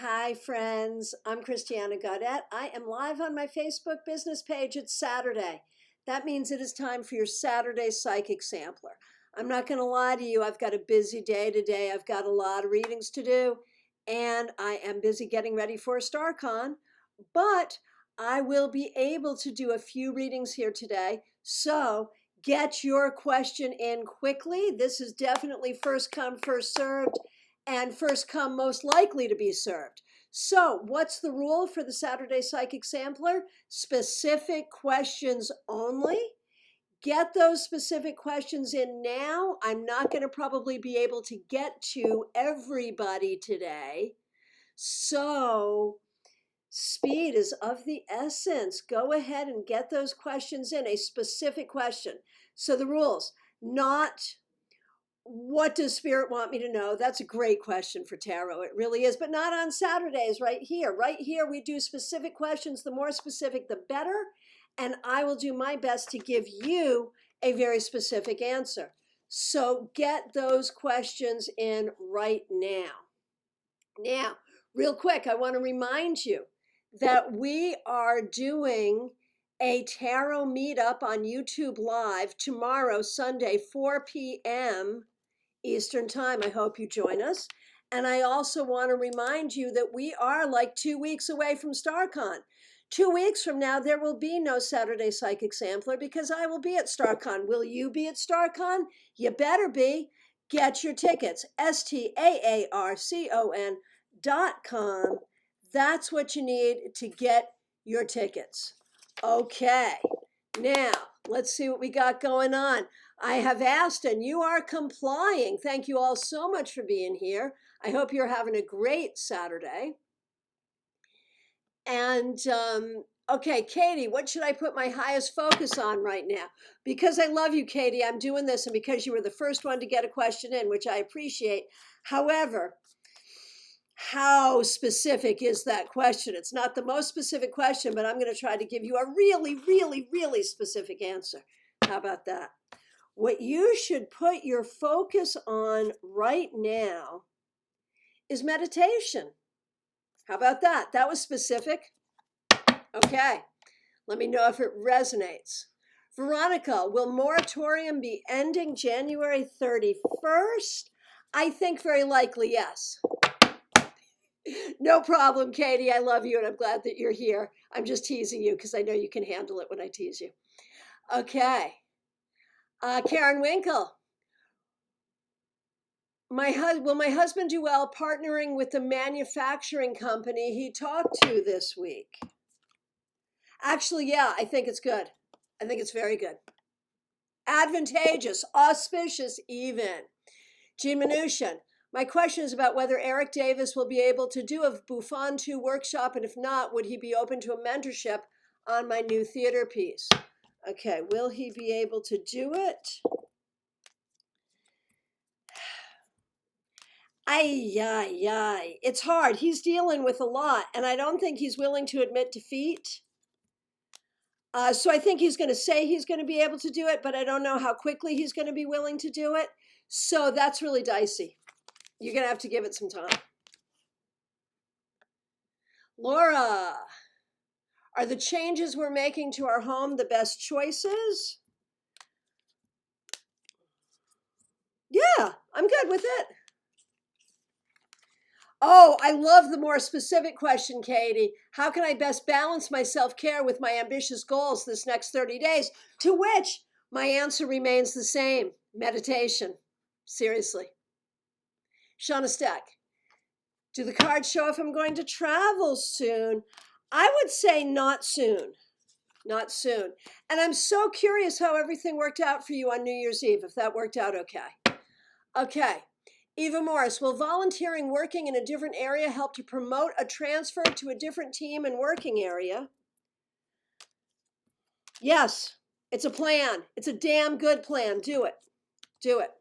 Hi, friends. I'm Christiana Gaudet. I am live on my Facebook business page. It's Saturday. That means it is time for your Saturday Psychic Sampler. I'm not going to lie to you. I've got a busy day today. I've got a lot of readings to do, and I am busy getting ready for StarCon, but I will be able to do a few readings here today. So get your question in quickly. This is definitely first come, first served, and first come most likely to be served. So what's the rule for the Saturday Psychic Sampler? Specific questions only. Get those specific questions in now. I'm not going to probably be able to get to everybody today. So speed is of the essence. Go ahead and get those questions in, a specific question. So the rules, not what does Spirit want me to know? That's a great question for tarot. It really is, but not on Saturdays right here. Right here, we do specific questions. The more specific, the better. And I will do my best to give you a very specific answer. So get those questions in right now. Now, real quick, I want to remind you that we are doing a tarot meetup on YouTube Live tomorrow, Sunday, 4 p.m. Eastern Time. I hope you join us. And I also want to remind you that we are like 2 weeks away from StarCon. 2 weeks from now, there will be no Saturday Psychic Sampler because I will be at StarCon. Will you be at StarCon? You better be. Get your tickets. STAARCON.com. That's what you need to get your tickets. Okay. Now, let's see what we got going on. I have asked and you are complying. Thank you all so much for being here. I hope you're having a great Saturday. And okay, Katie, what should I put my highest focus on right now? Because I love you, Katie, I'm doing this, and because you were the first one to get a question in, which I appreciate. However, how specific is that question? It's not the most specific question, but I'm going to try to give you a really, really, really specific answer. How about that? What you should put your focus on right now is meditation. How about that? That was specific. Okay, let me know if it resonates. Veronica, will moratorium be ending January 31st? I think very likely yes. No problem, Katie. I love you and I'm glad that you're here. I'm just teasing you because I know you can handle it when I tease you. Okay. Karen Winkle. Will my husband do well partnering with the manufacturing company he talked to this week? Actually, yeah, I think it's good. I think it's very good. Advantageous, auspicious even. Jean Mnuchin. My question is about whether Eric Davis will be able to do a Buffon 2 workshop, and if not, would he be open to a mentorship on my new theater piece? Okay, will he be able to do it? Ay. It's hard. He's dealing with a lot, and I don't think he's willing to admit defeat. So I think he's going to say he's going to be able to do it, but I don't know how quickly he's going to be willing to do it. So that's really dicey. You're going to have to give it some time. Laura, are the changes we're making to our home the best choices? Yeah, I'm good with it. Oh, I love the more specific question, Katie. How can I best balance my self-care with my ambitious goals this next 30 days? To which my answer remains the same: meditation. Seriously. Shauna Steck, do the cards show if I'm going to travel soon? I would say not soon. Not soon. And I'm so curious how everything worked out for you on New Year's Eve, if that worked out okay. Okay. Eva Morris, will volunteering working in a different area help to promote a transfer to a different team and working area? Yes, it's a plan. It's a damn good plan. Do it. Do it.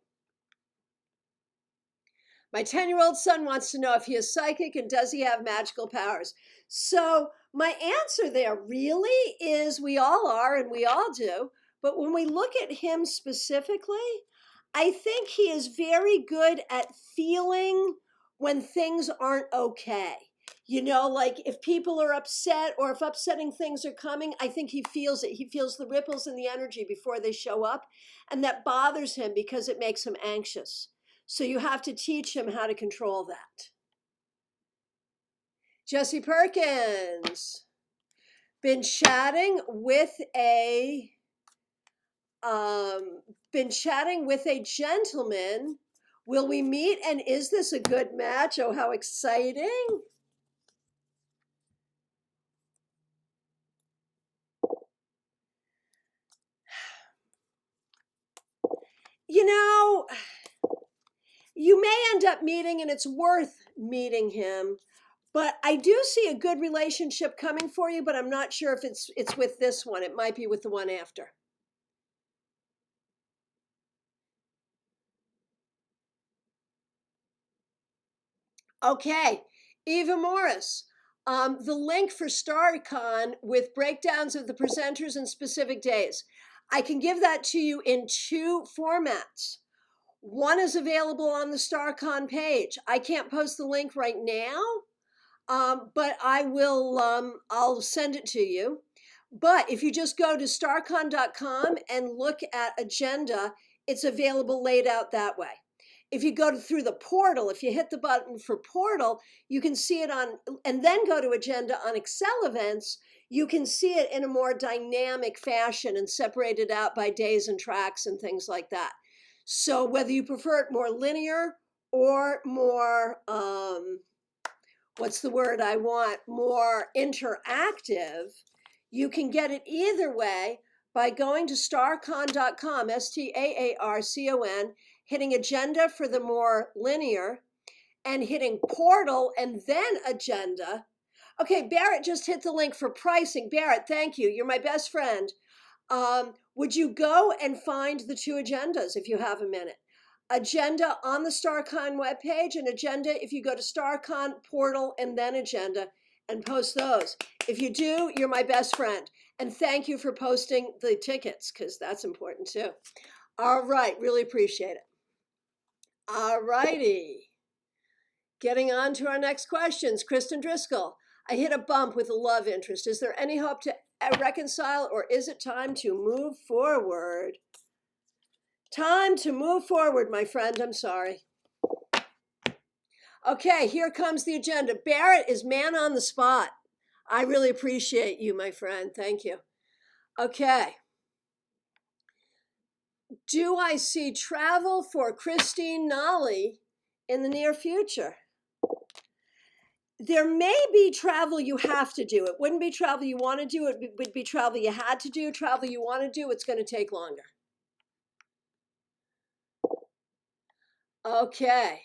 My 10-year-old son wants to know if he is psychic and does he have magical powers? So my answer there really is we all are and we all do. But when we look at him specifically, I think he is very good at feeling when things aren't okay. You know, like if people are upset or if upsetting things are coming, I think he feels it. He feels the ripples in the energy before they show up. And that bothers him because it makes him anxious. So you have to teach him how to control that. Jesse Perkins, been chatting with a gentleman. Will we meet? And is this a good match? Oh, how exciting. You know, you may end up meeting and it's worth meeting him, but I do see a good relationship coming for you, but I'm not sure if it's with this one. It might be with the one after. Okay, Eva Morris. The link for StarCon with breakdowns of the presenters and specific days. I can give that to you in two formats. One is available on the StarCon page. I can't post the link right now, but I will. I'll send it to you. But if you just go to starcon.com and look at agenda, it's available laid out that way. If you go through the portal, if you hit the button for portal, you can see it on, and then go to agenda on Excel events, you can see it in a more dynamic fashion and separate it out by days and tracks and things like that. So whether you prefer it more linear or more, what's the word I want, more interactive, you can get it either way by going to starcon.com, STAARCON, hitting agenda for the more linear, and hitting portal and then agenda. Okay, Barrett just hit the link for pricing. Barrett, thank you. You're my best friend. Would you go and find the two agendas if you have a minute? Agenda on the StarCon webpage, and agenda if you go to StarCon portal and then agenda and post those. If you do, you're my best friend. And thank you for posting the tickets, because that's important too. All right, really appreciate it. All righty. Getting on to our next questions. Kristen Driscoll, I hit a bump with a love interest. Is there any hope to reconcile, or is it time to move forward? Time to move forward, my friend. I'm sorry. Okay, here comes the agenda. Barrett is man on the spot. I really appreciate you, my friend. Thank you. Okay. Do I see travel for Christine Nolly in the near future? There may be travel you have to do. It wouldn't be travel you want to do. It would be travel you had to do. Travel you want to do, it's going to take longer. Okay.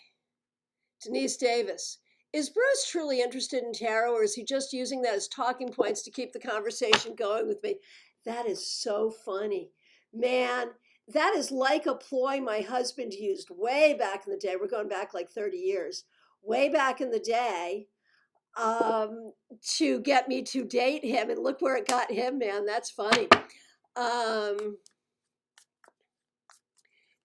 Denise Davis. Is Bruce truly interested in tarot, or is he just using that as talking points to keep the conversation going with me? That is so funny. Man, that is like a ploy my husband used way back in the day. We're going back like 30 years. Way back in the day, to get me to date him. And look where it got him, man. That's funny.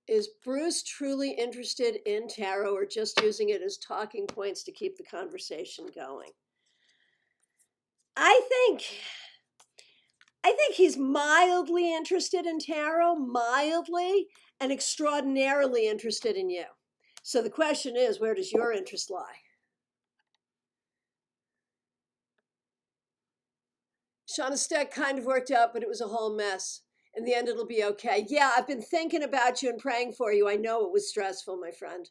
Is Bruce truly interested in tarot, or just using it as talking points to keep the conversation going? I think he's mildly interested in tarot, mildly, and extraordinarily interested in you. So the question is, where does your interest lie? Shauna Steck kind of worked out, but it was a whole mess. In the end, it'll be okay. Yeah, I've been thinking about you and praying for you. I know it was stressful, my friend.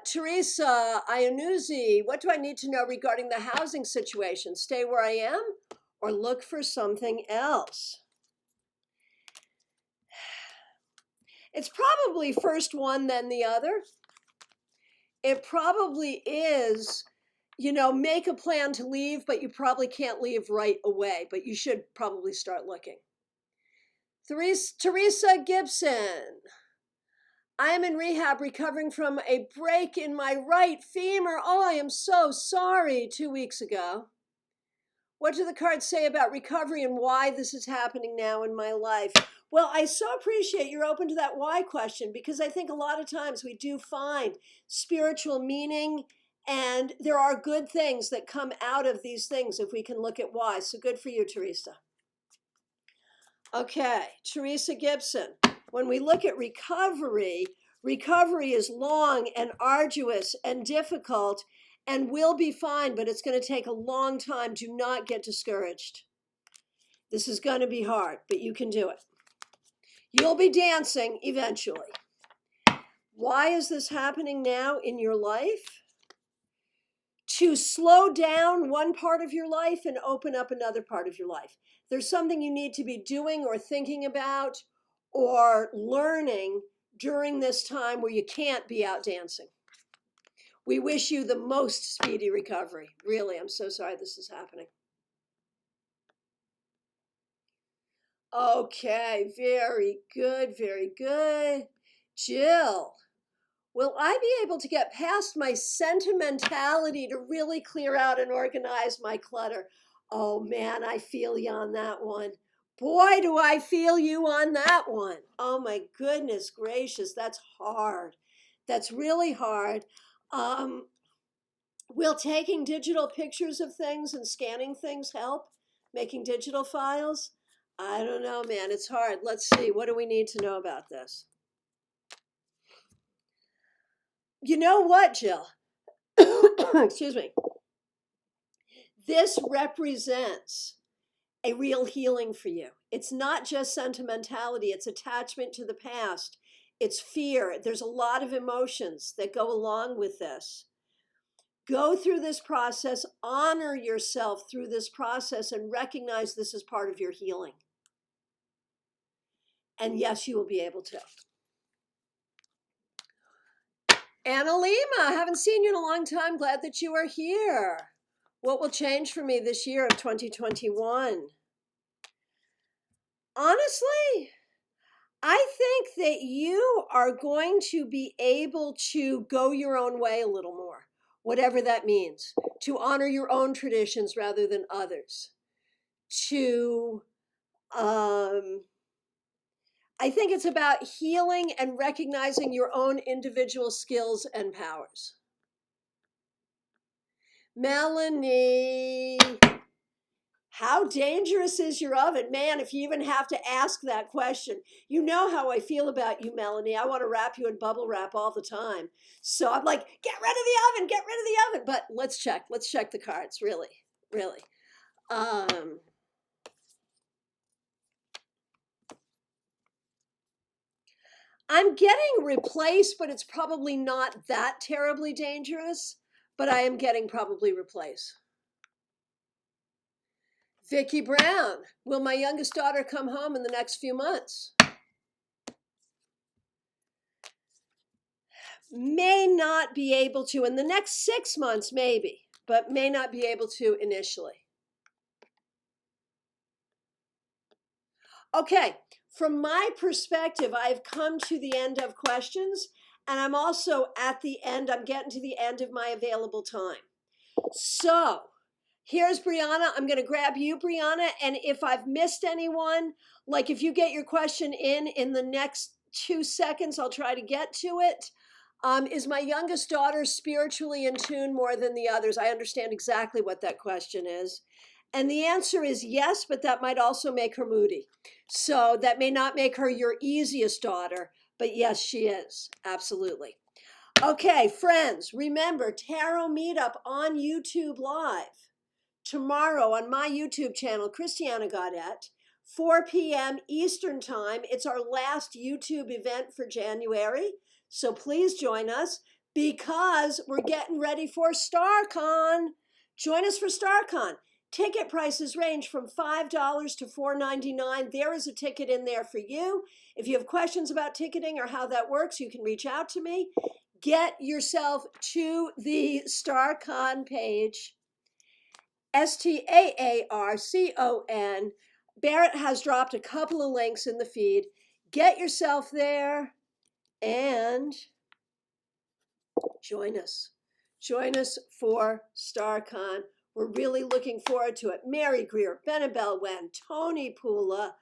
Teresa Iannuzzi, what do I need to know regarding the housing situation? Stay where I am or look for something else? It's probably first one, then the other. It probably is, make a plan to leave, but you probably can't leave right away, but you should probably start looking. Teresa Gibson. I am in rehab recovering from a break in my right femur. Oh, I am so sorry. 2 weeks ago. What do the cards say about recovery and why this is happening now in my life? Well, I so appreciate you're open to that why question, because I think a lot of times we do find spiritual meaning And there are good things that come out of these things if we can look at why. So good for you, Teresa. Okay, Teresa Gibson. When we look at recovery, recovery is long and arduous and difficult and will be fine, but it's going to take a long time. Do not get discouraged. This is going to be hard, but you can do it. You'll be dancing eventually. Why is this happening now in your life? To slow down one part of your life and open up another part of your life. There's something you need to be doing or thinking about or learning during this time where you can't be out dancing. We wish you the most speedy recovery. Really, I'm so sorry this is happening. Okay, very good, very good. Jill, will I be able to get past my sentimentality to really clear out and organize my clutter? Oh man, I feel you on that one. Boy, do I feel you on that one. Oh my goodness gracious, that's hard. That's really hard. Will taking digital pictures of things and scanning things help? Making digital files? I don't know, man. It's hard. Let's see. What do we need to know about this? You know what, Jill? Excuse me. This represents a real healing for you. It's not just sentimentality, it's attachment to the past, it's fear. There's a lot of emotions that go along with this. Go through this process, honor yourself through this process, and recognize this is part of your healing. And yes, you will be able to. Anna Lima, I haven't seen you in a long time. Glad that you are here. What will change for me this year of 2021? Honestly, I think that you are going to be able to go your own way a little more, whatever that means, to honor your own traditions rather than others, to, I think it's about healing and recognizing your own individual skills and powers. Melanie, how dangerous is your oven? Man, if you even have to ask that question, you know how I feel about you, Melanie. I want to wrap you in bubble wrap all the time. So I'm like, get rid of the oven, get rid of the oven. But let's check the cards, really, really. I'm getting replaced, but it's probably not that terribly dangerous, but I am getting probably replaced. Vicki Brown, will my youngest daughter come home in the next few months? May not be able to in the next 6 months, maybe, but may not be able to initially. Okay, from my perspective, I've come to the end of questions, and I'm also at the end, I'm getting to the end of my available time. So here's Brianna. I'm going to grab you, Brianna, and if I've missed anyone, like if you get your question in the next 2 seconds, I'll try to get to it. Is my youngest daughter spiritually in tune more than the others? I understand exactly what that question is. And the answer is yes, but that might also make her moody. So that may not make her your easiest daughter, but yes, she is. Absolutely. Okay, friends, remember Tarot Meetup on YouTube Live. Tomorrow on my YouTube channel, Christiana Gaudet, 4 p.m. Eastern Time. It's our last YouTube event for January. So please join us because we're getting ready for StarCon. Join us for StarCon. Ticket prices range from $5 to $4.99. There is a ticket in there for you. If you have questions about ticketing or how that works, you can reach out to me. Get yourself to the StarCon page. STAARCON. Barrett has dropped a couple of links in the feed. Get yourself there and join us. Join us for StarCon. We're really looking forward to it. Mary Greer, Benabel Wen, Tony Pula,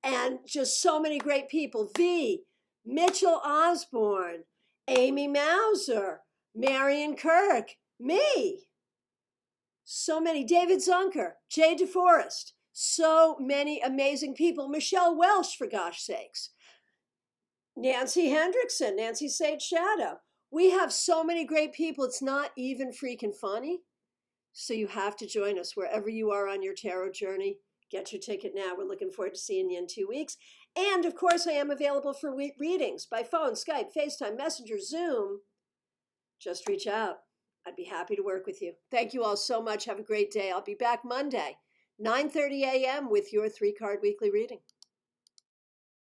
and just so many great people. V, Mitchell Osborne, Amy Mauser, Marion Kirk, Me. So many. David Zunker, Jay DeForest, so many amazing people. Michelle Welsh, for gosh sakes. Nancy Hendrickson, Nancy Sage Shadow. We have so many great people. It's not even freaking funny. So you have to join us wherever you are on your tarot journey. Get your ticket now. We're looking forward to seeing you in 2 weeks. And of course, I am available for readings by phone, Skype, FaceTime, Messenger, Zoom. Just reach out. I'd be happy to work with you. Thank you all so much. Have a great day. I'll be back Monday, 9:30 a.m. with your 3-card weekly reading.